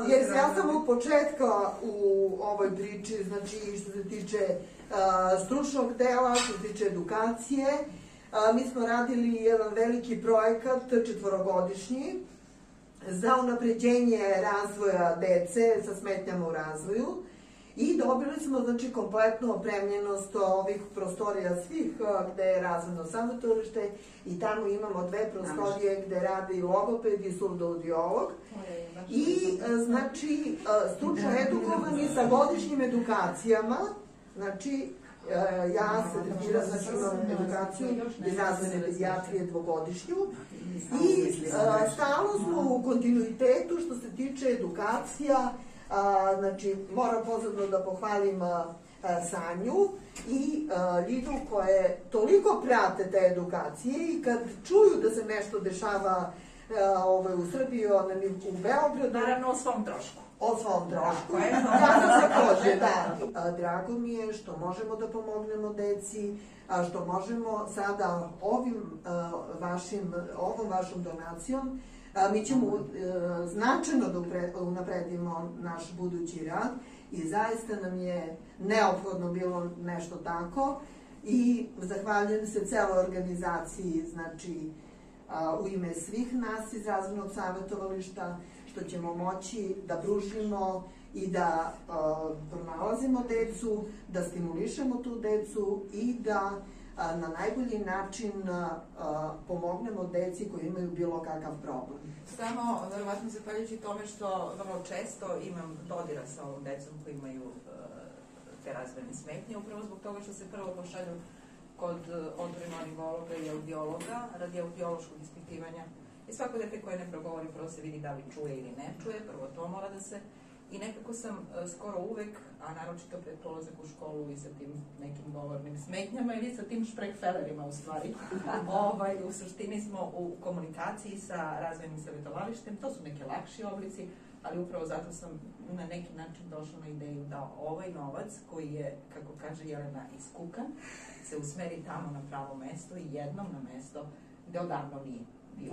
Jer ja sam od početka u ovoj priči, znači što se tiče stručnog dela, što se tiče edukacije, mi smo radili jedan veliki projekat, 4-godišnji, za unapređenje razvoja dece sa smetnjama u razvoju i dobili smo, znači, kompletnu opremljenost ovih prostorija svih gde je razvojno savjetovalište i tamo imamo 2 prostorije gde rade i logoped i surdoaudiolog i, znači, stručno edukovani sa godišnjim edukacijama, znači, ja se tretiram, znači imam edukaciju iz razvojne pedijatrije 2-godišnju i stalno smo u kontinuitetu što se tiče edukacija. Znači, moram posebno da pohvalim Sanju i Lidu koje toliko prate te edukacije i kad čuju da se nešto dešava u Srbiji, u Beogradu... Naravno, o svom trošku. O svom trošku. Kada se može, da. Drago mi je što možemo da pomognemo deci, što možemo sada ovom vašom donacijom, mi ćemo značajno da unapredimo naš budući rad i zaista nam je neophodno bilo nešto tako i zahvaljujem se celoj organizaciji, znači u ime svih nas iz razvojnog savjetovališta, što ćemo moći da pružimo i da pronalazimo decu, da stimulišemo tu decu i da na najbolji način pomognemo deci koji imaju bilo kakav problem. Samo, verovatno zahvaljujući tome što vrlo često imam dodira sa ovom decom koji imaju te razvojne smetnje, upravo zbog toga što se prvo pošalju kod otorinolaringologa i audiologa radi audiološkog ispitivanja. I svako dete koje ne progovori, prvo se vidi da li čuje ili ne čuje, prvo to mora da se... I nekako sam skoro uvek, a naročito pred polazak u školu i sa tim nekim govornim smetnjama ili sa tim šprehfelerima u stvari. U suštini smo u komunikaciji sa razvojnim savjetovalištem, to su neke lakši oblici, ali upravo zato sam na neki način došla na ideju da ovaj novac koji je, kako kaže Jelena, iskukan, se usmeri tamo na pravo mesto i jednom na mesto gde odavno nije bio.